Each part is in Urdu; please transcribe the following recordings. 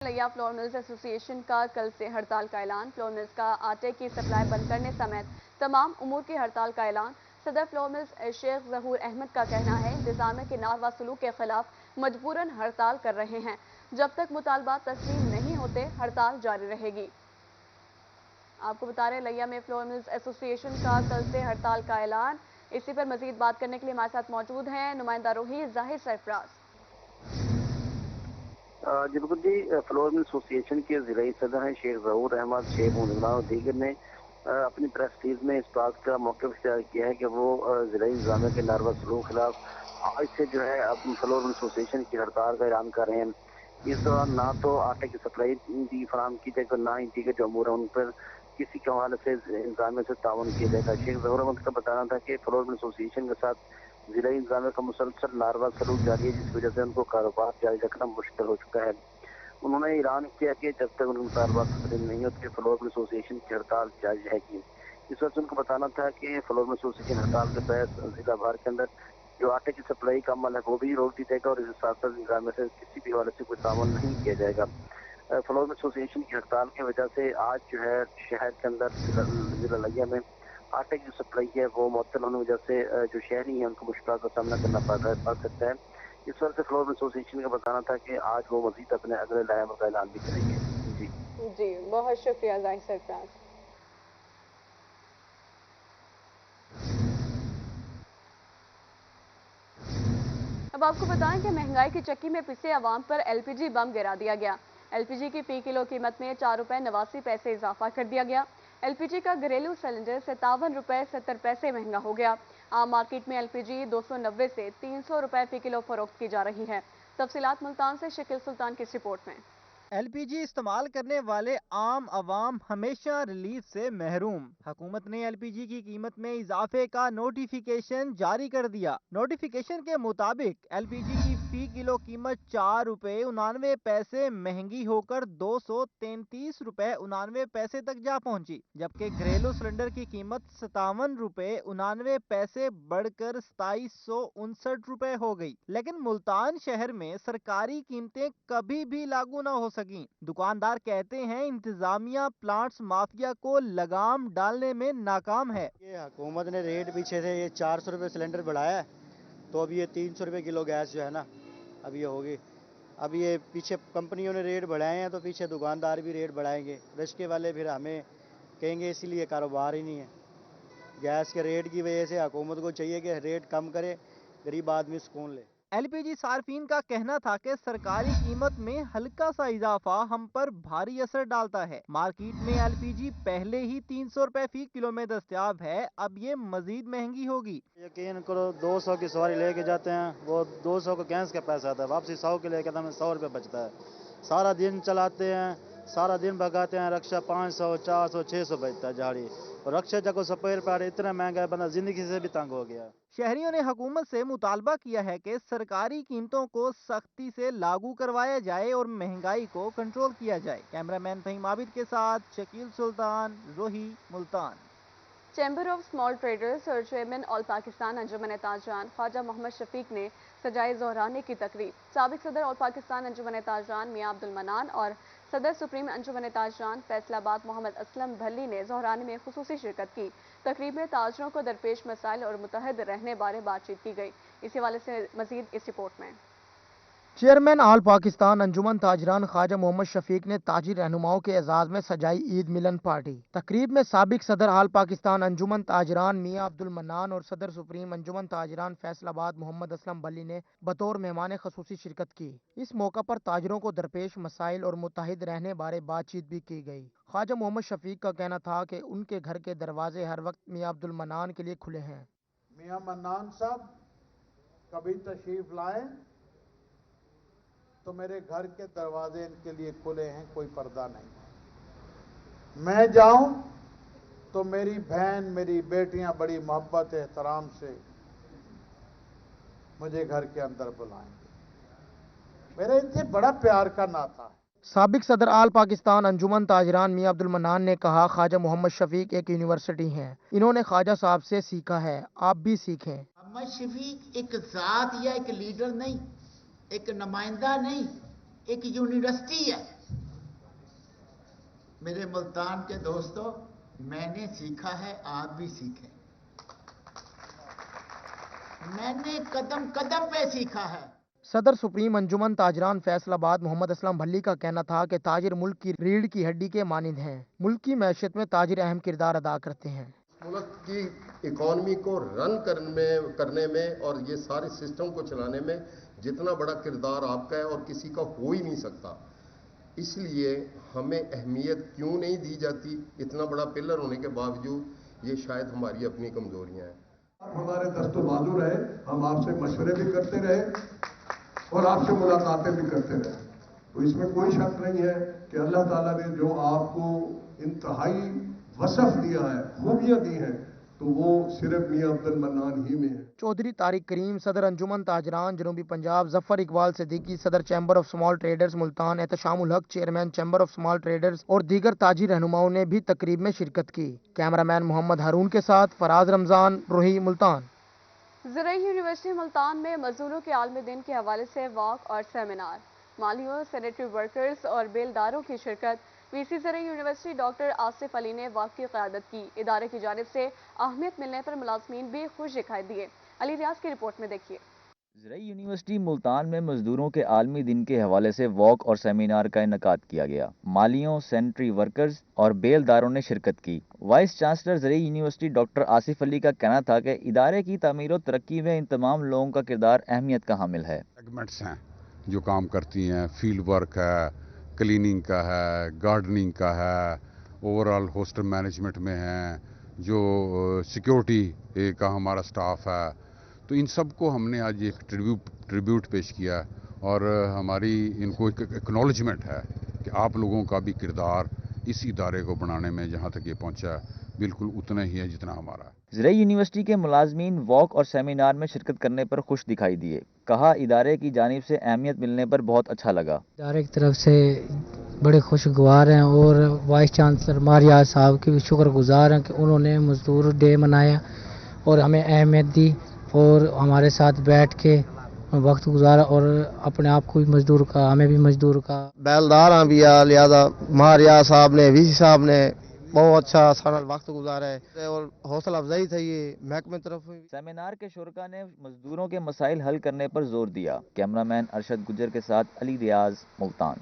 لیا فلور ملز ایسوسی ایشن کا کل سے ہڑتال کا اعلان۔ فلور ملز کا آٹے کی سپلائی بند کرنے سمیت تمام امور کی ہڑتال کا اعلان۔ صدر فلور ملز شیخ ظہور احمد کا کہنا ہے انتظامیہ کے ناروا سلوک کے خلاف مجبوراً ہڑتال کر رہے ہیں۔ جب تک مطالبات تسلیم نہیں ہوتے ہڑتال جاری رہے گی۔ آپ کو بتا رہے لیا میں فلور ملز ایسوسی ایشن کا کل سے ہڑتال کا اعلان۔ اسی پر مزید بات کرنے کے لیے ہمارے ساتھ موجود ہیں نمائندہ روحی ظاہر سرفراز۔ جی بالکل جی، فلور مل ایسوسی ایشن کے ضلعی صدر ہیں شیخ ظہور احمد، شیخ مجمع اور دیگر نے اپنی پریس ریلیز میں اس بات کا موقف اختیار کیا ہے کہ وہ ضلعی انتظامیہ کے ناروا سلوک کے خلاف آج سے جو ہے فلور مل ایسوسی ایشن کی ہڑتال کا اعلان کر رہے ہیں۔ اس دوران نہ تو آٹے کی سپلائی بھی فراہم کی جائے گا، نہ ہی دیگر جو امور ہیں ان پر کسی کے حوالے سے انتظامیہ سے تعاون کیا جائے گا۔ شیخ ظہور احمد کا بتانا تھا کہ فلور مل ایسوسی ایشن کے ساتھ ضلعی انتظامیہ کا مسلسل ناروا سلوک جاری ہے، جس وجہ سے ان کو کاروبار جاری رکھنا مشکل ہو چکا ہے۔ انہوں نے اعلان کیا کہ جب تک ان کے مطالبات تسلیم نہیں ہوتے فلور مل ایسوسی ایشن کی ہڑتال جاری رہے گی۔ اس وقت ان کو بتانا تھا کہ فلور مل ایسوسی ایشن ہڑتال کے باعث ضلع بھر کے اندر جو آٹے کی سپلائی کا عمل ہے وہ بھی روک دی جائے گا اور اس ساتھ ساتھ انتظامیہ سے کسی بھی حوالے سے کوئی تعاون نہیں کیا جائے گا۔ فلور مل ایسوسی ایشن کی ہڑتال کی وجہ سے آج جو ہے شہر کے اندر ضلع لیا میں آٹے کی سپلائی ہے وہ معطل ہونے کی وجہ سے جو شہری ہیں ان کو مشکلات کا سامنا کرنا پڑ سکتا ہے۔ اس وجہ سے فلور مل ایسوسی ایشن کا بتانا تھا کہ آج وہ مزید اپنے اگلے لائحہ کا اعلان بھی کریں گے۔ جی بہت شکریہ ظاہر سرفراز۔ اب آپ کو بتائیں کہ مہنگائی کی چکی میں پسے عوام پر ایل پی جی بم گرا دیا گیا۔ ایل پی جی کی فی کلو قیمت میں 4 روپے 89 پیسے اضافہ کر دیا گیا۔ ایل پی جی کا گھریلو سلنڈر 57 روپے 70 پیسے مہنگا ہو گیا۔ عام مارکیٹ میں ایل پی جی 290 سے 300 روپے فی کلو فروخت کی جا رہی ہے۔ تفصیلات ملتان سے شکیل سلطان کی اس رپورٹ میں۔ ایل پی جی استعمال کرنے والے عام عوام ہمیشہ ریلیف سے محروم۔ حکومت نے ایل پی جی کی قیمت میں اضافے کا نوٹیفیکیشن جاری کر دیا۔ نوٹیفیکیشن کے مطابق ایل پی جی کی فی کلو قیمت 4 روپے 99 پیسے مہنگی ہو کر 233 روپے 99 پیسے تک جا پہنچی، جبکہ گھریلو سلنڈر کی قیمت 57 روپے 99 پیسے بڑھ کر 2759 روپے ہو گئی۔ لیکن ملتان شہر میں سرکاری قیمتیں کبھی بھی لاگو نہ ہو سکیں۔ دکاندار کہتے ہیں انتظامیہ پلانٹس مافیا کو لگام ڈالنے میں ناکام ہے۔ یہ حکومت نے ریٹ پیچھے سے یہ 400 روپے سلنڈر بڑھایا ہے، تو اب یہ 300 روپے کلو گیس جو ہے نا اب یہ ہوگی۔ اب یہ پیچھے کمپنیوں نے ریٹ بڑھائے ہیں تو پیچھے دکاندار بھی ریٹ بڑھائیں گے، رشکے والے پھر ہمیں کہیں گے، اسی لیے کاروبار ہی نہیں ہے۔ گیس کے ریٹ کی وجہ سے حکومت کو چاہیے کہ ریٹ کم کرے، غریب آدمی سکون لے۔ ایل پی جی صارفین کا کہنا تھا کہ سرکاری قیمت میں ہلکا سا اضافہ ہم پر بھاری اثر ڈالتا ہے۔ مارکیٹ میں ایل پی جی پہلے ہی 300 روپے فی کلو میں دستیاب ہے، اب یہ مزید مہنگی ہوگی۔ یقین کرو 200 کی سواری لے کے جاتے ہیں، وہ 200 کو گیس کا پیسہ آتا ہے، واپسی 100 کے لے کے ہمیں 100 روپے بچتا ہے۔ سارا دن چلاتے ہیں، سارا دن بھگاتے ہیں، رکشہ 500 400 600 بچتا ہے جھاڑی، اور رکشہ جب کو سپیر پاڑ اتنا مہنگا ہے، بندہ زندگی سے بھی تنگ ہو گیا ہے۔ شہریوں نے حکومت سے مطالبہ کیا ہے کہ سرکاری قیمتوں کو سختی سے لاگو کروایا جائے اور مہنگائی کو کنٹرول کیا جائے۔ کیمرامین فہیم عابد کے ساتھ شکیل سلطان، Rohi, Multan. Chamber of small traders اور چیئرمین آل پاکستان انجمن تاجران خواجہ محمد شفیق نے سجائے ظہرانے کی تقریب۔ سابق صدر آل پاکستان انجمن تاجران میاں عبد المنان اور صدر سپریم انجمن تاجران فیصل آباد محمد اسلم بھلی نے ظہرانے میں خصوصی شرکت کی۔ تقریب میں تاجروں کو درپیش مسائل اور متحد رہنے بارے بات چیت کی گئی۔ اسی حوالے سے مزید اس رپورٹ میں۔ چیئرمین آل پاکستان انجمن تاجران خواجہ محمد شفیق نے تاجر رہنماؤں کے اعزاز میں سجائی عید ملن پارٹی۔ تقریب میں سابق صدر آل پاکستان انجمن تاجران میاں عبد المنان اور صدر سپریم انجمن تاجران فیصل آباد محمد اسلم بلی نے بطور مہمان خصوصی شرکت کی۔ اس موقع پر تاجروں کو درپیش مسائل اور متحد رہنے بارے بات چیت بھی کی گئی۔ خواجہ محمد شفیق کا کہنا تھا کہ ان کے گھر کے دروازے ہر وقت میاں عبد المنان کے لیے کھلے ہیں۔ میاں منان صاحب کبھی تشریف لائیں تو میرے گھر کے دروازے ان کے لیے کھلے ہیں، کوئی پردہ نہیں۔ میں جاؤں تو میری بہن، میری بیٹیاں بڑی محبت احترام سے مجھے گھر کے اندر بلائیں گے۔ میرا ان سے بڑا پیار کا ناطہ ہے۔ سابق صدر آل پاکستان انجمن تاجران میاں عبد المنان نے کہا خواجہ محمد شفیق ایک یونیورسٹی ہیں، انہوں نے خواجہ صاحب سے سیکھا ہے، آپ بھی سیکھیں۔ محمد شفیق ایک ذات یا ایک لیڈر نہیں، ایک نمائندہ نہیں، ایک یونیورسٹی ہے۔ میرے ملتان کے دوستوں، میں نے سیکھا ہے، آپ بھی سیکھیں. میں نے قدم قدم پہ سیکھا ہے. صدر سپریم انجمن تاجران فیصل آباد محمد اسلم بھلی کا کہنا تھا کہ تاجر ملک کی ریڑھ کی ہڈی کے مانند ہیں. ملک کی معیشت میں تاجر اہم کردار ادا کرتے ہیں. ملک کی اکانومی کو رن کرنے میں اور یہ سارے سسٹم کو چلانے میں جتنا بڑا کردار آپ کا ہے اور کسی کا ہو ہی نہیں سکتا. اس لیے ہمیں اہمیت کیوں نہیں دی جاتی؟ اتنا بڑا پلر ہونے کے باوجود یہ شاید ہماری اپنی کمزوریاں ہیں. ہمارے دست و بازو رہے، ہم آپ سے مشورے بھی کرتے رہے اور آپ سے ملاقاتیں بھی کرتے رہے. تو اس میں کوئی شک نہیں ہے کہ اللہ تعالیٰ نے جو آپ کو انتہائی وصف دیا ہے، خوبیاں دی ہیں، تو وہ صرف میاں عبد المنان ہی میں ہے. چودھری طارق کریم صدر انجمن تاجران جنوبی پنجاب، ظفر اقبال صدیقی صدر chamber of small traders Multan, Ehtisham Ul-Haq chairman chamber of small traders اور دیگر تاجر رہنماؤں نے بھی تقریب میں شرکت کی. کیمرامین محمد ہارون کے ساتھ فراز رمضان، روہی، ملتان. زرعی یونیورسٹی ملتان میں مزدوروں کے عالمی دن کے حوالے سے واک اور سیمینار. مالیوں، سینیٹری ورکرز اور بیلداروں کی شرکت. وی سی زرعی یونیورسٹی ڈاکٹر آصف علی نے واک کی قیادت کی. ادارے کی جانب سے اہمیت ملنے پر ملازمین بھی خوش دکھائی دیے. علی ریاض کی رپورٹ میں دیکھیے. زرعی یونیورسٹی ملتان میں مزدوروں کے عالمی دن کے حوالے سے واک اور سیمینار کا انعقاد کیا گیا. مالیوں، سینیٹری ورکرز اور بیلداروں نے شرکت کی. وائس چانسلر زرعی یونیورسٹی ڈاکٹر آصف علی کا کہنا تھا کہ ادارے کی تعمیر و ترقی میں ان تمام لوگوں کا کردار اہمیت کا حامل ہے. سیگمنٹس ہیں جو کام کرتی ہیں، فیلڈ ورک ہے، کلیننگ کا ہے، گارڈننگ کا ہے، اوورال ہاسٹل مینجمنٹ میں ہیں، جو سیکیورٹی کا ہمارا سٹاف ہے. تو ان سب کو ہم نے آج ایک ٹریبیوٹ پیش کیا اور ہماری ان کو ایک ایکنالجمنٹ ہے کہ آپ لوگوں کا بھی کردار اس ادارے کو بنانے میں جہاں تک یہ پہنچا بالکل اتنا ہی ہے جتنا ہمارا ہے. زرعی یونیورسٹی کے ملازمین واک اور سیمینار میں شرکت کرنے پر خوش دکھائی دیے. کہا ادارے کی جانب سے اہمیت ملنے پر بہت اچھا لگا. ادارے کی طرف سے بڑے خوشگوار ہیں اور وائس چانسلر ماریاز صاحب کی بھی شکر گزار ہیں کہ انہوں نے مزدور ڈے منایا اور ہمیں اہمیت دی اور ہمارے ساتھ بیٹھ کے وقت گزارا اور اپنے آپ کو بھی مزدور کا، ہمیں بھی مزدور کا. بیلدار بھی لہٰذا ماریاز صاحب نے، وی سی صاحب نے بہت اچھا سارا وقت گزارا ہے اور حوصلہ افزائی تھی یہ محکمے طرف. سیمینار کے شرکاء نے مزدوروں کے مسائل حل کرنے پر زور دیا. کیمرامین ارشد گجر کے ساتھ علی ریاض، ملتان.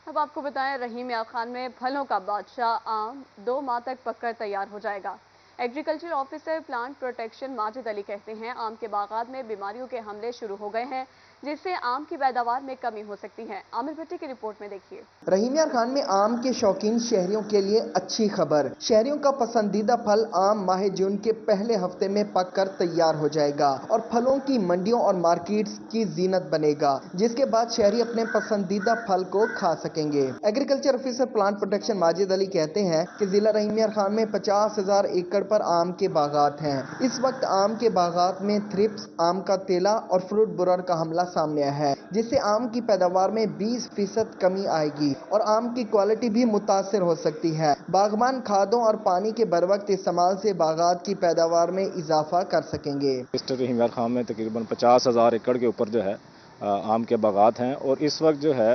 اب آپ کو بتائیں، رحیم یار خان میں پھلوں کا بادشاہ آم 2 ماہ تک پک کر تیار ہو جائے گا. Agriculture officer plant protection Majid Ali کہتے ہیں آم کے باغات میں بیماریوں کے حملے شروع ہو گئے ہیں جس سے آم کی پیداوار میں کمی ہو سکتی ہے. عامر بھٹی کی رپورٹ میں دیکھیے. رحیم یار خان میں آم کے شوقین شہریوں کے لیے اچھی خبر. شہریوں کا پسندیدہ پھل آم ماہ جون کے پہلے ہفتے میں پک کر تیار ہو جائے گا اور پھلوں کی منڈیوں اور مارکیٹس کی زینت بنے گا جس کے بعد شہری اپنے پسندیدہ پھل کو کھا سکیں گے. Agriculture officer plant protection Majid Ali کہتے ہیں کہ ضلع رحیم یار خان میں 50,000 ایکڑ پر آم کے باغات ہیں. اس وقت آم کے باغات میں تھرپس، آم کا تیلا اور فروٹ برر کا حملہ سامنے آیا ہے جس سے آم کی پیداوار میں 20% کمی آئے گی اور آم کی کوالٹی بھی متاثر ہو سکتی ہے. باغبان کھادوں اور پانی کے بروقت استعمال سے باغات کی پیداوار میں اضافہ کر سکیں گے. رحیم یار خان میں تقریباً 50,000 ایکڑ کے اوپر جو ہے آم کے باغات ہیں اور اس وقت جو ہے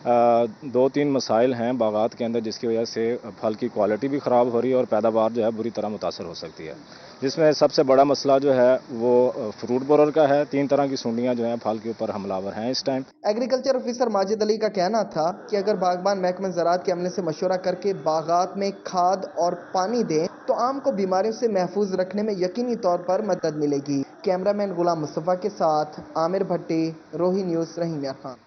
2-3 مسائل ہیں باغات کے اندر جس کی وجہ سے پھل کی کوالٹی بھی خراب ہو رہی ہے اور پیداوار جو ہے بری طرح متاثر ہو سکتی ہے. جس میں سب سے بڑا مسئلہ جو ہے وہ فروٹ بورر کا ہے. 3 طرح کی سونڈیاں جو ہیں پھل کے اوپر حملہ آور ہیں اس ٹائم. ایگریکلچر آفیسر ماجد علی کا کہنا تھا کہ اگر باغبان محکمہ زراعت کے عملے سے مشورہ کر کے باغات میں کھاد اور پانی دیں تو آم کو بیماریوں سے محفوظ رکھنے میں یقینی طور پر مدد ملے گی. کیمرامین غلام مصطفیٰ کے ساتھ عامر بھٹی، روہی نیوز، رحیم یار خان.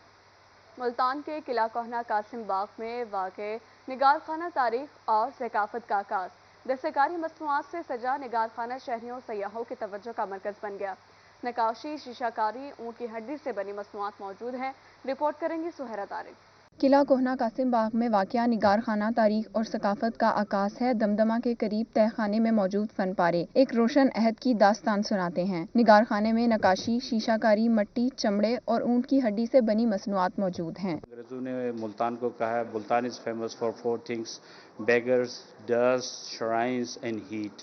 ملتان کے قلعہ کوہنہ قاسم باغ میں واقع نگار خانہ تاریخ اور ثقافت کا آغاز. دستکاری مصنوعات سے سجا نگار خانہ شہریوں سیاحوں کی توجہ کا مرکز بن گیا. نقاشی، شیشہ کاری، اونٹ کی ہڈی سے بنی مصنوعات موجود ہیں. رپورٹ کریں گی سہیرہ طارق. قلعہ کوہنہ قاسم باغ میں واقع نگار خانہ تاریخ اور ثقافت کا عکاس ہے. دمدمہ کے قریب تہ خانے میں موجود فن پارے ایک روشن عہد کی داستان سناتے ہیں. نگار خانے میں نقاشی، شیشہ کاری، مٹی، چمڑے اور اونٹ کی ہڈی سے بنی مصنوعات موجود ہیں. انگریزوں نے ملتان کو کہا ہے Multan is famous for 4 things: beggars, dust, shrines and heat.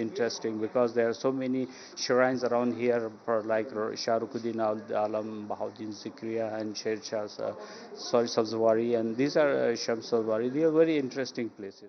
interesting because there are so many shrines around here for like Shahrukhuddin Alam, Bahauddin Zikriya and Sher Shah Sabzwari, and these are Shams Sabzwari. They are very interesting places.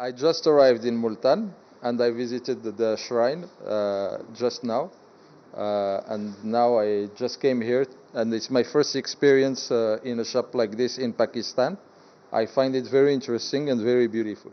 I just arrived in Multan and I visited the shrine just now, and now I just came here and it's my first experience in a shop like this in Pakistan. I find it very interesting and very beautiful.